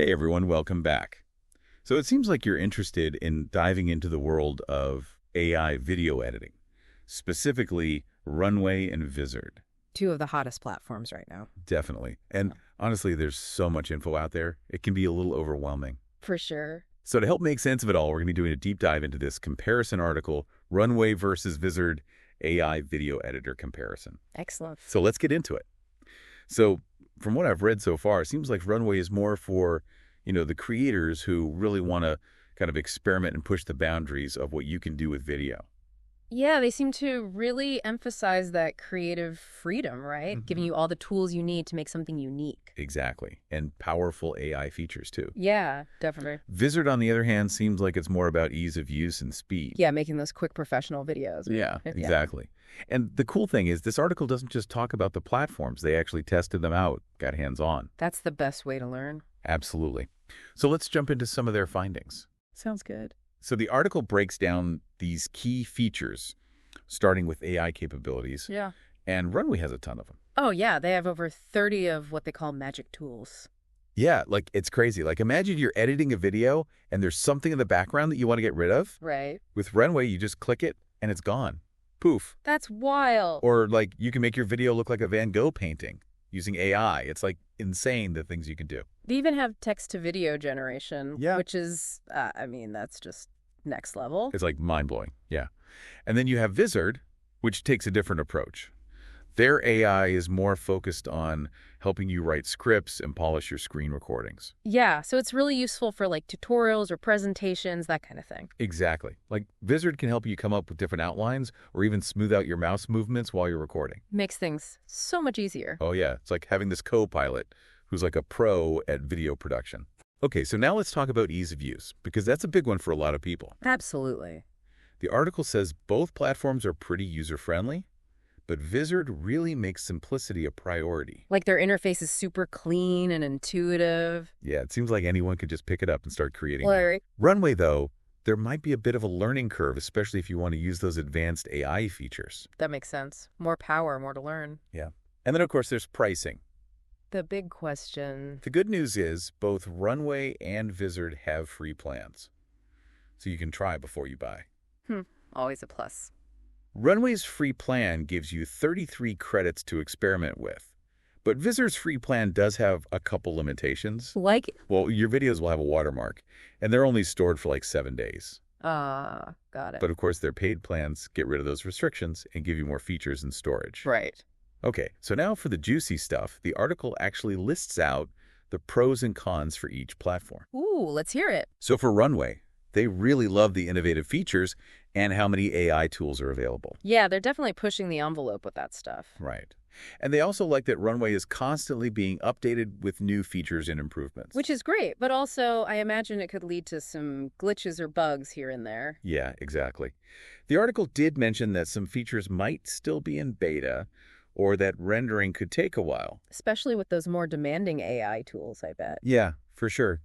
Hey everyone, welcome back. So it seems like you're interested in diving into the world of AI video editing, specifically Runway and Vizard. Two of the hottest platforms right now. Definitely. And honestly, there's so much info out there, it can be a little overwhelming. For sure. So to help make sense of it all, we're going to be doing a deep dive into this comparison article, Runway versus Vizard AI video editor comparison. Excellent. So let's get into it. So from what I've read so far, it seems like Runway is more for, the creators who really want to kind of experiment and push the boundaries of what you can do with video. Yeah, they seem to really emphasize that creative freedom, right? Mm-hmm. Giving you all the tools you need to make something unique. Exactly. And powerful AI features too. Yeah, definitely. Vizard, on the other hand, seems like it's more about ease of use and speed. Yeah, making those quick professional videos. Yeah, exactly. And the cool thing is this article doesn't just talk about the platforms. They actually tested them out, got hands-on. That's the best way to learn. Absolutely. So let's jump into some of their findings. Sounds good. So the article breaks down these key features, starting with AI capabilities. Yeah. And Runway has a ton of them. Oh, yeah. They have over 30 of what they call magic tools. Yeah, it's crazy. Imagine you're editing a video and there's something in the background that you want to get rid of. Right. With Runway, you just click it and it's gone. Poof. That's wild. Or you can make your video look like a Van Gogh painting using AI. It's insane the things you can do. They even have text-to-video generation, Yeah. which is, that's just next level. It's mind-blowing, yeah. And then you have Vizard, which takes a different approach. Their AI is more focused on helping you write scripts and polish your screen recordings. Yeah, so it's really useful for tutorials or presentations, that kind of thing. Exactly. Vizard can help you come up with different outlines or even smooth out your mouse movements while you're recording. Makes things so much easier. Oh yeah, it's like having this co-pilot who's a pro at video production. Okay, so now let's talk about ease of use, because that's a big one for a lot of people. Absolutely. The article says both platforms are pretty user-friendly, but Vizard really makes simplicity a priority. Their interface is super clean and intuitive. Yeah, it seems like anyone could just pick it up and start creating. Right. Runway, though, there might be a bit of a learning curve, especially if you want to use those advanced AI features. That makes sense. More power, more to learn. Yeah. And then, of course, there's pricing. The big question. The good news is both Runway and Vizard have free plans, so you can try before you buy. Always a plus. Runway's free plan gives you 33 credits to experiment with, but Vizard's free plan does have a couple limitations. Well, your videos will have a watermark, and they're only stored for 7 days. Got it. But of course, their paid plans get rid of those restrictions and give you more features and storage. Right. Okay, so now for the juicy stuff, the article actually lists out the pros and cons for each platform. Ooh, let's hear it. So for Runway, they really love the innovative features and how many AI tools are available. Yeah, they're definitely pushing the envelope with that stuff. Right. And they also like that Runway is constantly being updated with new features and improvements. Which is great, but also I imagine it could lead to some glitches or bugs here and there. Yeah, exactly. The article did mention that some features might still be in beta, or that rendering could take a while. Especially with those more demanding AI tools, I bet. Yeah, for sure.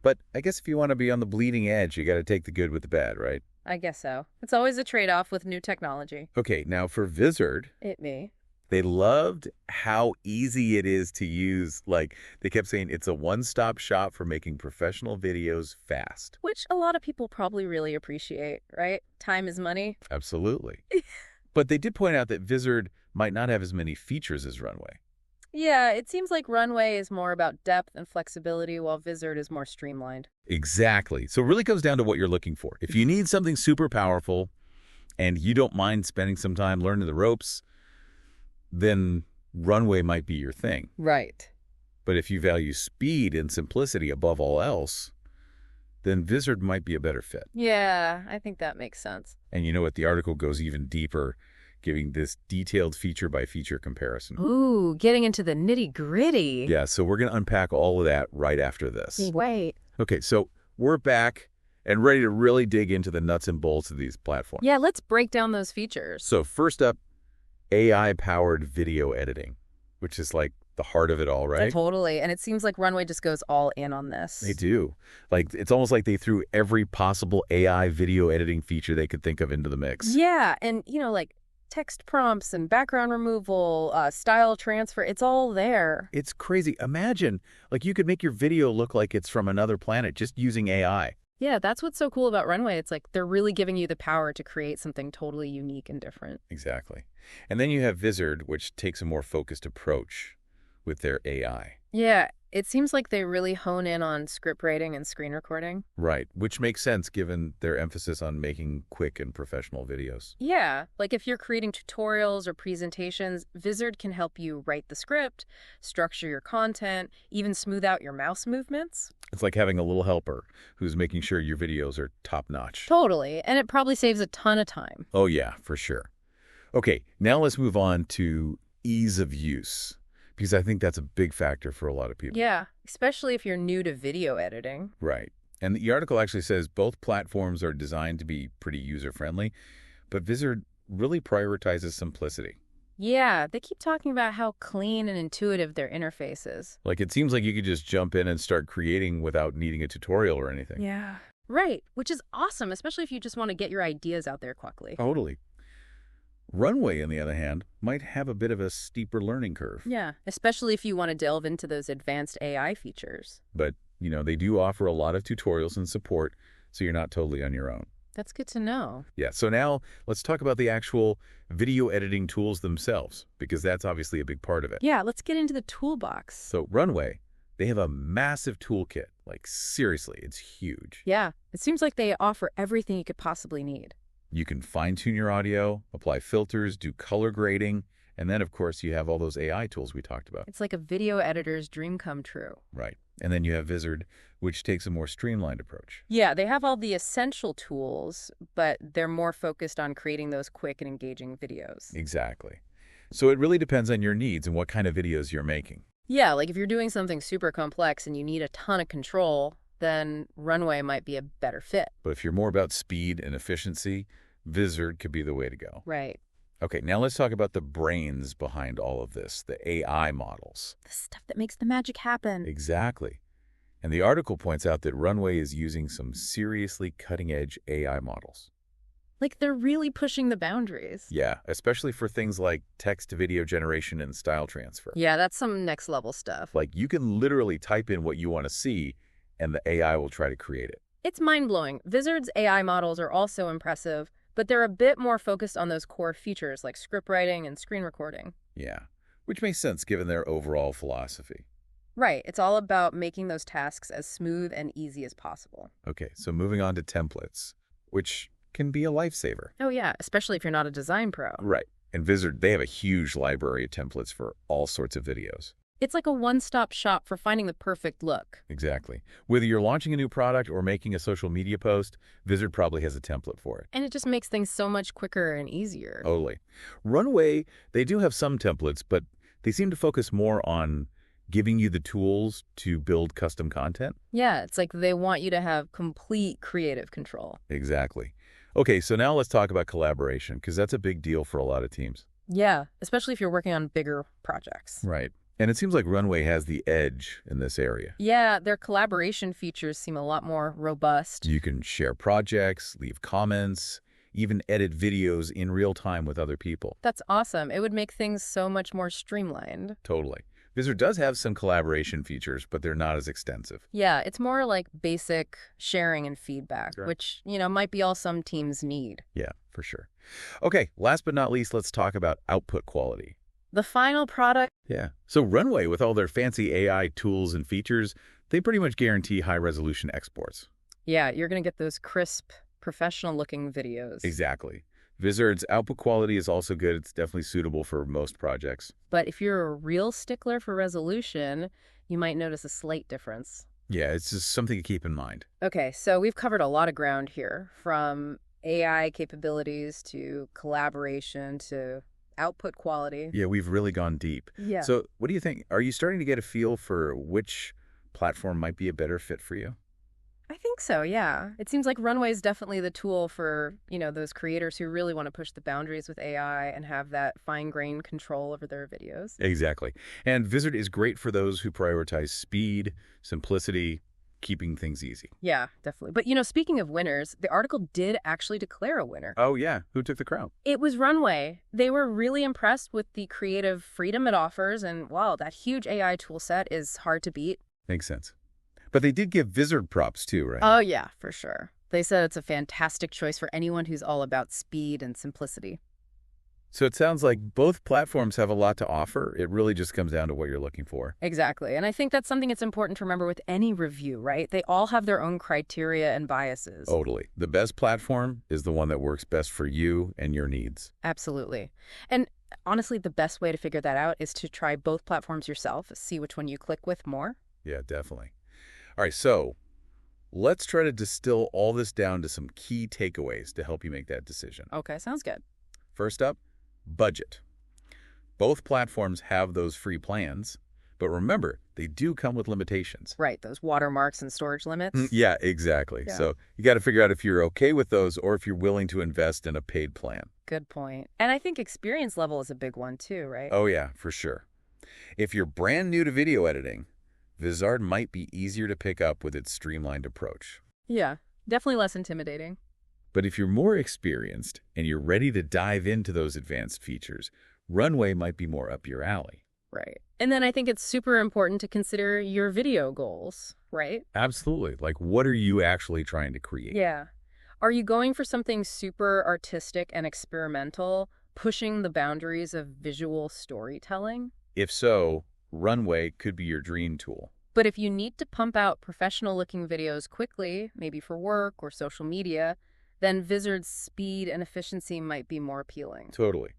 But I guess if you want to be on the bleeding edge, you got to take the good with the bad, right? I guess so. It's always a trade-off with new technology. Okay, now for Vizard, they loved how easy it is to use. They kept saying it's a one-stop shop for making professional videos fast. Which a lot of people probably really appreciate, right? Time is money. Absolutely. But they did point out that Vizard might not have as many features as Runway. Yeah, it seems like Runway is more about depth and flexibility, while Vizard is more streamlined. Exactly. So it really comes down to what you're looking for. If you need something super powerful and you don't mind spending some time learning the ropes, then Runway might be your thing. Right. But if you value speed and simplicity above all else, then Vizard might be a better fit. Yeah, I think that makes sense. And you know what? The article goes even deeper, giving this detailed feature-by-feature comparison. Ooh, getting into the nitty-gritty. Yeah, so we're going to unpack all of that right after this. Wait. Okay, so we're back and ready to really dig into the nuts and bolts of these platforms. Yeah, let's break down those features. So first up, AI-powered video editing, which is the heart of it all, right? Totally. And it seems like Runway just goes all in on this. They do. It's almost like they threw every possible AI video editing feature they could think of into the mix. Yeah. And, text prompts and background removal, style transfer, it's all there. It's crazy. Imagine, like, you could make your video look like it's from another planet just using AI. Yeah, that's what's so cool about Runway. It's like they're really giving you the power to create something totally unique and different. Exactly. And then you have Vizard, which takes a more focused approach with their AI. Yeah, it seems like they really hone in on script writing and screen recording. Right, which makes sense given their emphasis on making quick and professional videos. Yeah, like if you're creating tutorials or presentations, Vizard can help you write the script, structure your content, even smooth out your mouse movements. It's like having a little helper who's making sure your videos are top-notch. Totally, and it probably saves a ton of time. Oh yeah, for sure. Okay, now let's move on to ease of use, because I think that's a big factor for a lot of people. Yeah, especially if you're new to video editing. Right. And the article actually says both platforms are designed to be pretty user-friendly, but Vizard really prioritizes simplicity. Yeah, they keep talking about how clean and intuitive their interface is. Like, it seems like you could just jump in and start creating without needing a tutorial or anything. Yeah. Right, which is awesome, especially if you just want to get your ideas out there quickly. Totally. Runway, on the other hand, might have a bit of a steeper learning curve. Yeah, especially if you want to delve into those advanced AI features. But, they do offer a lot of tutorials and support, so you're not totally on your own. That's good to know. Yeah, so now let's talk about the actual video editing tools themselves, because that's obviously a big part of it. Yeah, let's get into the toolbox. So Runway, they have a massive toolkit. Like, seriously, it's huge. Yeah, it seems like they offer everything you could possibly need. You can fine-tune your audio, apply filters, do color grading, and then, of course, you have all those AI tools we talked about. It's like a video editor's dream come true. Right. And then you have Vizard, which takes a more streamlined approach. Yeah, they have all the essential tools, but they're more focused on creating those quick and engaging videos. Exactly. So it really depends on your needs and what kind of videos you're making. Yeah, like if you're doing something super complex and you need a ton of control, then Runway might be a better fit. But if you're more about speed and efficiency, Vizard could be the way to go. Right. Okay, now let's talk about the brains behind all of this, the AI models. The stuff that makes the magic happen. Exactly. And the article points out that Runway is using some seriously cutting-edge AI models. Like they're really pushing the boundaries. Yeah, especially for things like text-to-video generation and style transfer. Yeah, that's some next-level stuff. Like, you can literally type in what you want to see, and the AI will try to create it. It's mind-blowing. Vizard's AI models are also impressive, but they're a bit more focused on those core features like script writing and screen recording. Yeah, which makes sense given their overall philosophy. Right. It's all about making those tasks as smooth and easy as possible. Okay, so moving on to templates, which can be a lifesaver. Oh, yeah, especially if you're not a design pro. Right. And Vizard, they have a huge library of templates for all sorts of videos. It's like a one-stop shop for finding the perfect look. Exactly. Whether you're launching a new product or making a social media post, Vizard probably has a template for it. And it just makes things so much quicker and easier. Totally. Runway, they do have some templates, but they seem to focus more on giving you the tools to build custom content. Yeah, it's like they want you to have complete creative control. Exactly. Okay, so now let's talk about collaboration, because that's a big deal for a lot of teams. Yeah, especially if you're working on bigger projects. Right. And it seems like Runway has the edge in this area. Yeah, their collaboration features seem a lot more robust. You can share projects, leave comments, even edit videos in real time with other people. That's awesome. It would make things so much more streamlined. Totally. Vizard does have some collaboration features, but they're not as extensive. Yeah, it's more like basic sharing and feedback, Sure. which, might be all some teams need. Yeah, for sure. Okay, last but not least, let's talk about output quality. The final product. Yeah. So Runway, with all their fancy AI tools and features, they pretty much guarantee high-resolution exports. Yeah, you're going to get those crisp, professional-looking videos. Exactly. Vizard's output quality is also good. It's definitely suitable for most projects. But if you're a real stickler for resolution, you might notice a slight difference. Yeah, it's just something to keep in mind. Okay, so we've covered a lot of ground here, from AI capabilities to collaboration to output quality. Yeah, we've really gone deep. Yeah. So what do you think? Are you starting to get a feel for which platform might be a better fit for you? I think so, yeah. It seems like Runway is definitely the tool for, those creators who really want to push the boundaries with AI and have that fine-grained control over their videos. Exactly. And Vizard is great for those who prioritize speed, simplicity, keeping things easy. Yeah, definitely. But, speaking of winners, the article did actually declare a winner. Oh, yeah. Who took the crown? It was Runway. They were really impressed with the creative freedom it offers, and wow, that huge AI tool set is hard to beat. Makes sense. But they did give Vizard props too, right? Oh, yeah, for sure. They said it's a fantastic choice for anyone who's all about speed and simplicity. So it sounds like both platforms have a lot to offer. It really just comes down to what you're looking for. Exactly. And I think that's something that's important to remember with any review, right? They all have their own criteria and biases. Totally. The best platform is the one that works best for you and your needs. Absolutely. And honestly, the best way to figure that out is to try both platforms yourself, see which one you click with more. Yeah, definitely. All right, so let's try to distill all this down to some key takeaways to help you make that decision. Okay, sounds good. First up, budget. Both platforms have those free plans, but remember, they do come with limitations. Right, those watermarks and storage limits. Yeah, exactly. Yeah. So you got to figure out if you're okay with those or if you're willing to invest in a paid plan. Good point. And I think experience level is a big one too, right? Oh, yeah, for sure. If you're brand new to video editing, Vizard might be easier to pick up with its streamlined approach. Yeah, definitely less intimidating. But if you're more experienced and you're ready to dive into those advanced features, Runway might be more up your alley. Right. And then I think it's super important to consider your video goals, right? Absolutely. Like, what are you actually trying to create? Yeah. Are you going for something super artistic and experimental, pushing the boundaries of visual storytelling? If so, Runway could be your dream tool. But if you need to pump out professional-looking videos quickly, maybe for work or social media, then Vizard's speed and efficiency might be more appealing. Totally.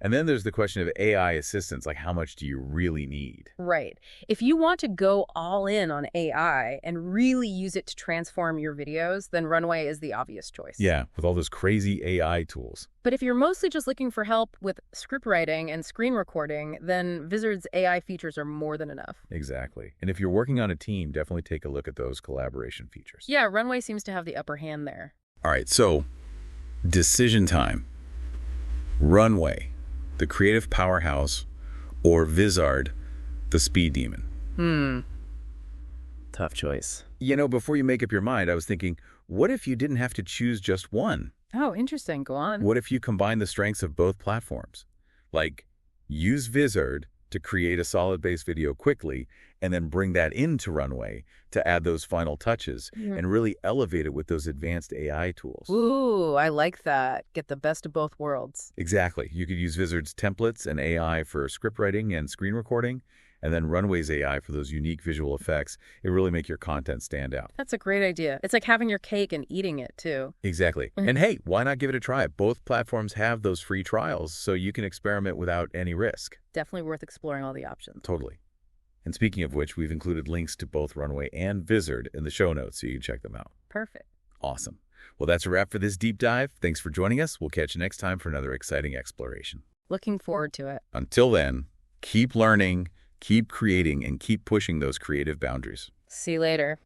And then there's the question of AI assistance, like how much do you really need? Right. If you want to go all in on AI and really use it to transform your videos, then Runway is the obvious choice. Yeah, with all those crazy AI tools. But if you're mostly just looking for help with script writing and screen recording, then Vizard's AI features are more than enough. Exactly. And if you're working on a team, definitely take a look at those collaboration features. Yeah, Runway seems to have the upper hand there. All right, so decision time. Runway, the creative powerhouse, or Vizard, the speed demon? Tough choice. Before you make up your mind, I was thinking, what if you didn't have to choose just one? Oh, interesting. Go on. What if you combine the strengths of both platforms? Like, use Vizard to create a solid base video quickly, and then bring that into Runway to add those final touches and really elevate it with those advanced AI tools. Ooh, I like that. Get the best of both worlds. Exactly. You could use Vizard's templates and AI for script writing and screen recording, and then Runway's AI for those unique visual effects. It really make your content stand out. That's a great idea. It's like having your cake and eating it, too. Exactly. And hey, why not give it a try? Both platforms have those free trials, so you can experiment without any risk. Definitely worth exploring all the options. Totally. And speaking of which, we've included links to both Runway and Vizard in the show notes, so you can check them out. Perfect. Awesome. Well, that's a wrap for this deep dive. Thanks for joining us. We'll catch you next time for another exciting exploration. Looking forward to it. Until then, keep learning, keep creating, and keep pushing those creative boundaries. See you later.